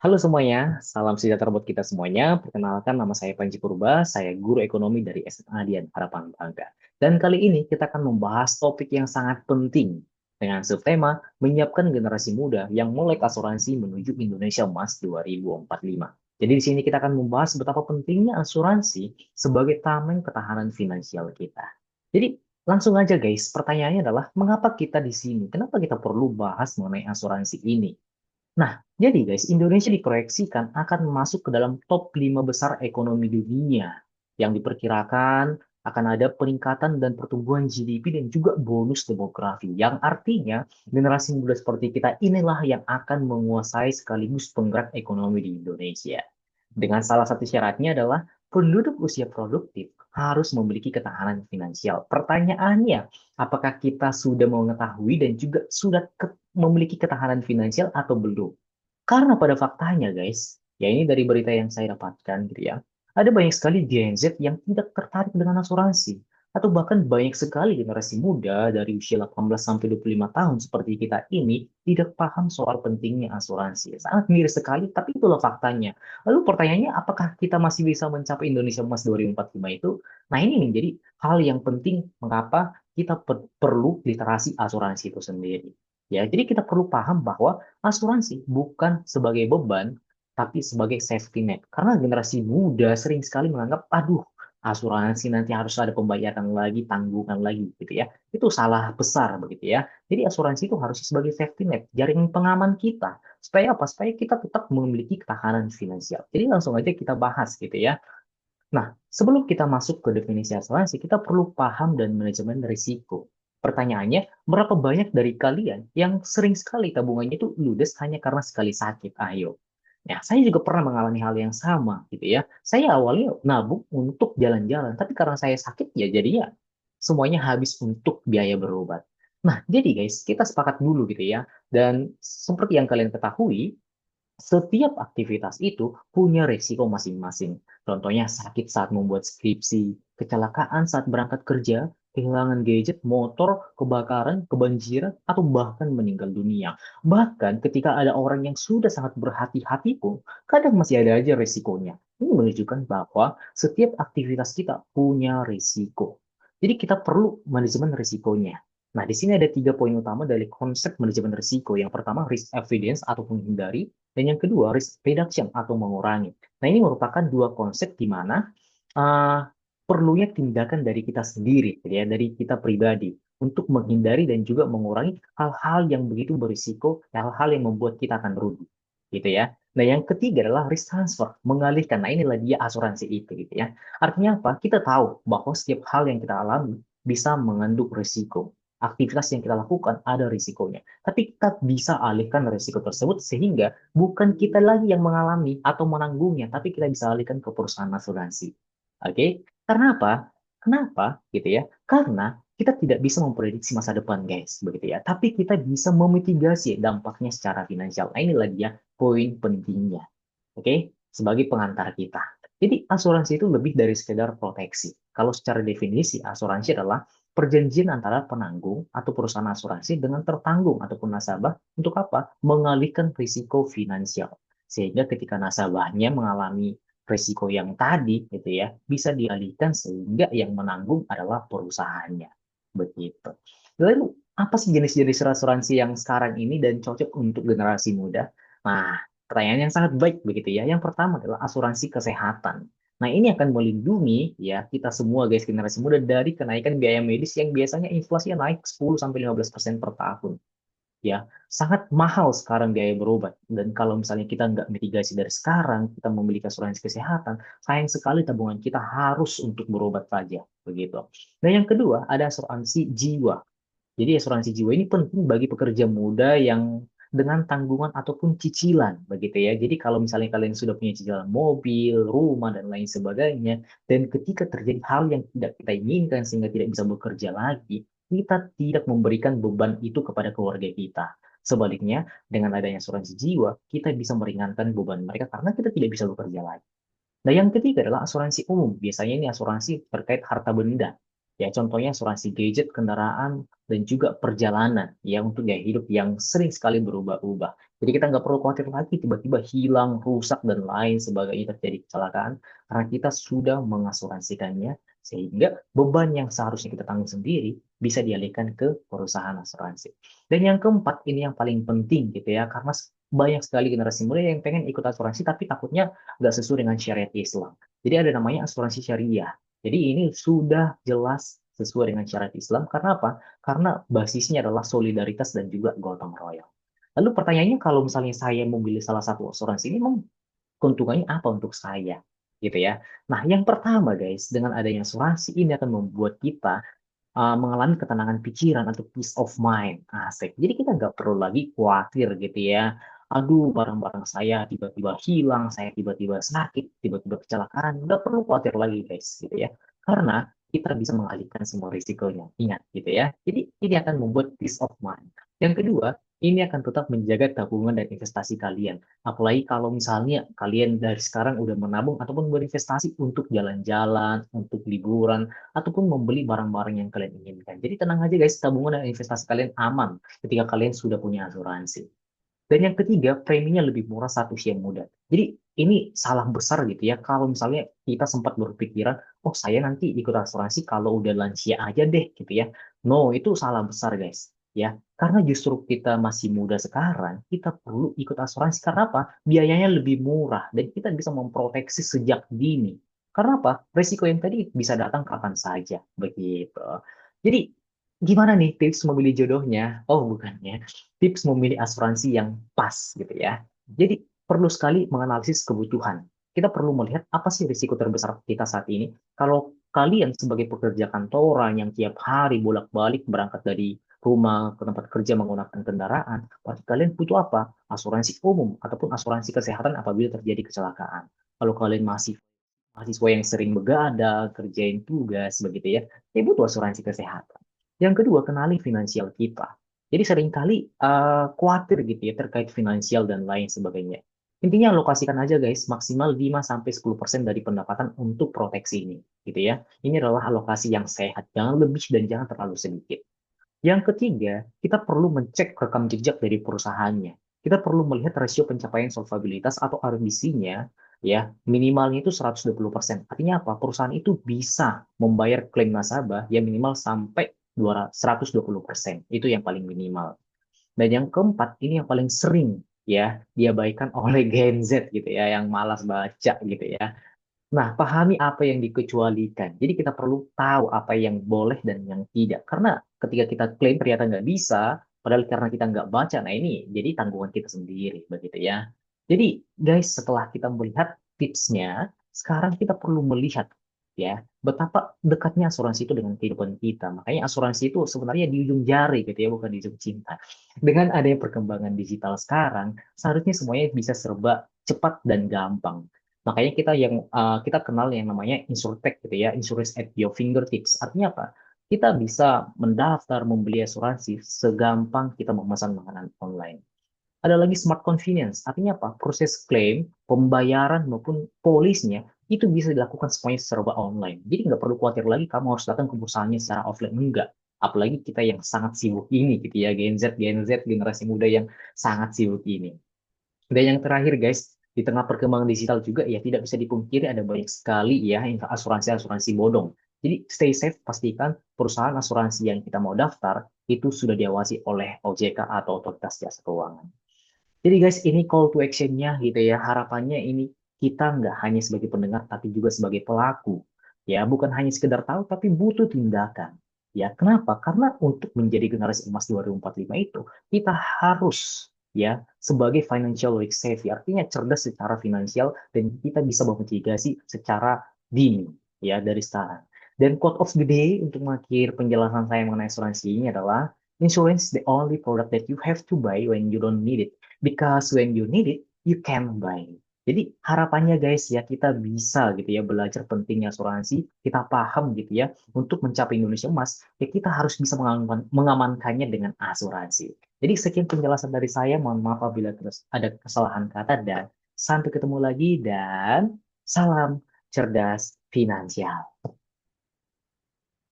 Halo semuanya, salam sejahtera buat kita semuanya. Perkenalkan nama saya Panji Purba, saya guru ekonomi dari SMA Dian Harapan Bangga. Dan kali ini kita akan membahas topik yang sangat penting dengan subtema menyiapkan generasi muda yang melek asuransi menuju Indonesia Emas 2045. Jadi di sini kita akan membahas betapa pentingnya asuransi sebagai tameng ketahanan finansial kita. Jadi langsung aja guys, pertanyaannya adalah mengapa kita di sini? Kenapa kita perlu bahas mengenai asuransi ini? Nah, jadi guys, Indonesia diproyeksikan akan masuk ke dalam top 5 besar ekonomi dunia yang diperkirakan akan ada peningkatan dan pertumbuhan GDP dan juga bonus demografi. Yang artinya generasi muda seperti kita inilah yang akan menguasai sekaligus penggerak ekonomi di Indonesia. Dengan salah satu syaratnya adalah penduduk usia produktif harus memiliki ketahanan finansial. Pertanyaannya, apakah kita sudah mengetahui dan juga sudah memiliki ketahanan finansial atau belum? Karena pada faktanya guys, ya ini dari berita yang saya dapatkan gitu ya, ada banyak sekali Gen Z yang tidak tertarik dengan asuransi. Atau bahkan banyak sekali generasi muda dari usia 18 sampai 25 tahun seperti kita ini tidak paham soal pentingnya asuransi. Sangat miris sekali, tapi itulah faktanya. Lalu pertanyaannya, apakah kita masih bisa mencapai Indonesia Emas 2045 itu? Nah ini menjadi hal yang penting mengapa kita perlu literasi asuransi itu sendiri. Ya, jadi kita perlu paham bahwa asuransi bukan sebagai beban, tapi sebagai safety net. Karena generasi muda sering sekali menganggap, aduh, asuransi nanti harus ada pembayaran lagi, tanggungan lagi, gitu ya. Itu salah besar, begitu ya. Jadi asuransi itu harus sebagai safety net, jaring pengaman kita. Supaya apa? Supaya kita tetap memiliki ketahanan finansial. Jadi langsung aja kita bahas, gitu ya. Nah, sebelum kita masuk ke definisi asuransi, kita perlu paham dan manajemen risiko. Pertanyaannya, berapa banyak dari kalian yang sering sekali tabungannya itu ludes hanya karena sekali sakit? Ayo. Nah, saya juga pernah mengalami hal yang sama, gitu ya. Saya awalnya nabung untuk jalan-jalan, tapi karena saya sakit, ya jadinya semuanya habis untuk biaya berobat. Nah, jadi guys, kita sepakat dulu gitu ya. Dan seperti yang kalian ketahui, setiap aktivitas itu punya risiko masing-masing. Contohnya sakit saat membuat skripsi, kecelakaan saat berangkat kerja, kehilangan gadget, motor, kebakaran, kebanjiran, atau bahkan meninggal dunia. Bahkan ketika ada orang yang sudah sangat berhati-hati pun, kadang masih ada aja risikonya. Ini menunjukkan bahwa setiap aktivitas kita punya risiko. Jadi kita perlu manajemen risikonya. Nah, di sini ada 3 poin utama dari konsep manajemen risiko. Yang pertama, risk avoidance atau menghindari. Dan yang kedua, risk reduction atau mengurangi. Nah, ini merupakan dua konsep di mana uh, perlunya tindakan dari kita sendiri, gitu ya, dari kita pribadi untuk menghindari dan juga mengurangi hal-hal yang begitu berisiko, hal-hal yang membuat kita akan rugi, gitu ya. Nah, yang ketiga adalah risk transfer, mengalihkan. Nah, inilah dia asuransi itu, gitu ya. Artinya apa? Kita tahu bahwa setiap hal yang kita alami bisa mengandung risiko. Aktivitas yang kita lakukan ada risikonya. Tapi kita bisa alihkan risiko tersebut sehingga bukan kita lagi yang mengalami atau menanggungnya, tapi kita bisa alihkan ke perusahaan asuransi. Oke? Karena apa? Kenapa? Gitu ya. Karena kita tidak bisa memprediksi masa depan, guys, begitu ya. Tapi kita bisa memitigasi dampaknya secara finansial. Nah, inilah dia poin pentingnya. Oke? Sebagai pengantar kita. Jadi asuransi itu lebih dari sekedar proteksi. Kalau secara definisi, asuransi adalah perjanjian antara penanggung atau perusahaan asuransi dengan tertanggung ataupun nasabah untuk apa? Mengalihkan risiko finansial. Sehingga ketika nasabahnya mengalami risiko yang tadi, gitu ya, bisa dialihkan sehingga yang menanggung adalah perusahaannya. Begitu. Lalu, apa sih jenis-jenis asuransi yang sekarang ini dan cocok untuk generasi muda? Nah, pertanyaan yang sangat baik begitu ya. Yang pertama adalah asuransi kesehatan. Nah, ini akan melindungi ya kita semua guys generasi muda dari kenaikan biaya medis yang biasanya inflasinya naik 10 sampai 15% per tahun. Ya, sangat mahal sekarang biaya berobat. Dan kalau misalnya kita nggak mitigasi dari sekarang, kita memiliki asuransi kesehatan, sayang sekali tabungan kita harus untuk berobat saja. Begitu. Nah, yang kedua ada asuransi jiwa. Jadi asuransi jiwa ini penting bagi pekerja muda yang dengan tanggungan ataupun cicilan, begitu ya. Jadi kalau misalnya kalian sudah punya cicilan mobil, rumah, dan lain sebagainya, dan ketika terjadi hal yang tidak kita inginkan sehingga tidak bisa bekerja lagi, kita tidak memberikan beban itu kepada keluarga kita. Sebaliknya, dengan adanya asuransi jiwa, kita bisa meringankan beban mereka karena kita tidak bisa bekerja lagi. Nah, yang ketiga adalah asuransi umum. Biasanya ini asuransi terkait harta benda. Ya, contohnya asuransi gadget, kendaraan, dan juga perjalanan ya untuk gaya hidup yang sering sekali berubah-ubah. Jadi kita nggak perlu khawatir lagi tiba-tiba hilang, rusak, dan lain sebagainya terjadi kecelakaan karena kita sudah mengasuransikannya sehingga beban yang seharusnya kita tanggung sendiri bisa dialihkan ke perusahaan asuransi. Dan yang keempat, ini yang paling penting gitu ya, karena banyak sekali generasi muda yang pengen ikut asuransi tapi takutnya nggak sesuai dengan syariat Islam. Jadi ada namanya asuransi syariah. Jadi ini sudah jelas sesuai dengan syariat Islam. Karena apa? Karena basisnya adalah solidaritas dan juga gotong royong. Lalu pertanyaannya kalau misalnya saya memilih salah satu asuransi ini, memang keuntungannya apa untuk saya? Gitu ya. Nah, yang pertama guys, dengan adanya asuransi ini akan membuat kita mengalami ketenangan pikiran atau peace of mind. Asik. Jadi kita nggak perlu lagi khawatir gitu ya. Aduh, barang-barang saya tiba-tiba hilang, saya tiba-tiba sakit, tiba-tiba kecelakaan. Nggak perlu khawatir lagi guys, gitu ya. Karena kita bisa mengalihkan semua risikonya. Ingat, gitu ya. Jadi ini akan membuat peace of mind. Yang kedua, ini akan tetap menjaga tabungan dan investasi kalian. Apalagi kalau misalnya kalian dari sekarang udah menabung ataupun berinvestasi untuk jalan-jalan, untuk liburan, ataupun membeli barang-barang yang kalian inginkan. Jadi tenang aja guys, tabungan dan investasi kalian aman ketika kalian sudah punya asuransi. Dan yang ketiga, preminya lebih murah saat usia muda. Jadi ini salah besar gitu ya, kalau misalnya kita sempat berpikiran, oh saya nanti ikut asuransi kalau udah lansia aja deh gitu ya. No, itu salah besar guys. Ya, karena justru kita masih muda sekarang, kita perlu ikut asuransi. Karena apa? Biayanya lebih murah dan kita bisa memproteksi sejak dini. Karena apa? Resiko yang tadi bisa datang kapan saja, begitu. Jadi, gimana nih tips memilih jodohnya? Oh, bukannya tips memilih asuransi yang pas gitu ya. Jadi perlu sekali menganalisis kebutuhan. Kita perlu melihat apa sih risiko terbesar kita saat ini. Kalau kalian sebagai pekerja kantoran yang tiap hari bolak-balik berangkat dari rumah ke tempat kerja menggunakan kendaraan, berarti kalian butuh apa? Asuransi umum ataupun asuransi kesehatan apabila terjadi kecelakaan. Kalau kalian masih mahasiswa yang sering begadang, kerjain tugas, begitu ya, ya butuh asuransi kesehatan. Yang kedua, kenali finansial kita. Jadi seringkali khawatir gitu ya terkait finansial dan lain sebagainya. Intinya alokasikan aja guys, maksimal 5-10% dari pendapatan untuk proteksi ini, gitu ya. Ini adalah alokasi yang sehat, jangan lebih dan jangan terlalu sedikit. Yang ketiga, kita perlu mengecek rekam jejak dari perusahaannya. Kita perlu melihat rasio pencapaian solvabilitas atau RBC-nya, ya, minimalnya itu 120%. Artinya apa? Perusahaan itu bisa membayar klaim nasabah yang minimal sampai 120%. Itu yang paling minimal. Dan yang keempat, ini yang paling sering ya diabaikan oleh Gen Z gitu ya, yang malas baca gitu ya. Nah, pahami apa yang dikecualikan. Jadi kita perlu tahu apa yang boleh dan yang tidak. Karena ketika kita klaim ternyata nggak bisa, padahal karena kita nggak baca, nah ini jadi tanggungan kita sendiri, begitu ya. Jadi guys, setelah kita melihat tipsnya, sekarang kita perlu melihat ya betapa dekatnya asuransi itu dengan kehidupan kita. Makanya asuransi itu sebenarnya di ujung jari gitu ya, bukan di ujung cinta. Dengan adanya perkembangan digital sekarang, seharusnya semuanya bisa serba cepat dan gampang. Makanya kita kenal yang namanya InsurTech gitu ya, insurance at your fingertips. Artinya apa? Kita bisa mendaftar membeli asuransi segampang kita memesan makanan online. Ada lagi smart convenience. Artinya apa? Proses klaim, pembayaran maupun polisnya itu bisa dilakukan semuanya serba online. Jadi nggak perlu khawatir lagi kamu harus datang ke perusahaannya secara offline. Enggak. Apalagi kita yang sangat sibuk ini gitu ya, Gen Z, generasi muda yang sangat sibuk ini. Dan yang terakhir guys, di tengah perkembangan digital juga ya tidak bisa dipungkiri ada banyak sekali ya asuransi-asuransi bodong. Jadi stay safe, pastikan perusahaan asuransi yang kita mau daftar itu sudah diawasi oleh OJK atau Otoritas Jasa Keuangan. Jadi guys, ini call to action-nya gitu ya. Harapannya ini kita nggak hanya sebagai pendengar, tapi juga sebagai pelaku. Ya, bukan hanya sekedar tahu, tapi butuh tindakan. Ya, kenapa? Karena untuk menjadi generasi emas 2045 itu, kita harus ya sebagai financial risk savvy, artinya cerdas secara finansial dan kita bisa memitigasi secara dini ya dari sekarang. Dan quote of the day untuk mengakhir penjelasan saya mengenai asuransi ini adalah insurance is the only product that you have to buy when you don't need it. Because when you need it, you can buy. Jadi harapannya guys ya kita bisa gitu ya belajar pentingnya asuransi, kita paham gitu ya untuk mencapai Indonesia emas, ya kita harus bisa mengamankannya dengan asuransi. Jadi sekian penjelasan dari saya, mohon maaf apabila terus ada kesalahan kata dan sampai ketemu lagi dan salam cerdas finansial.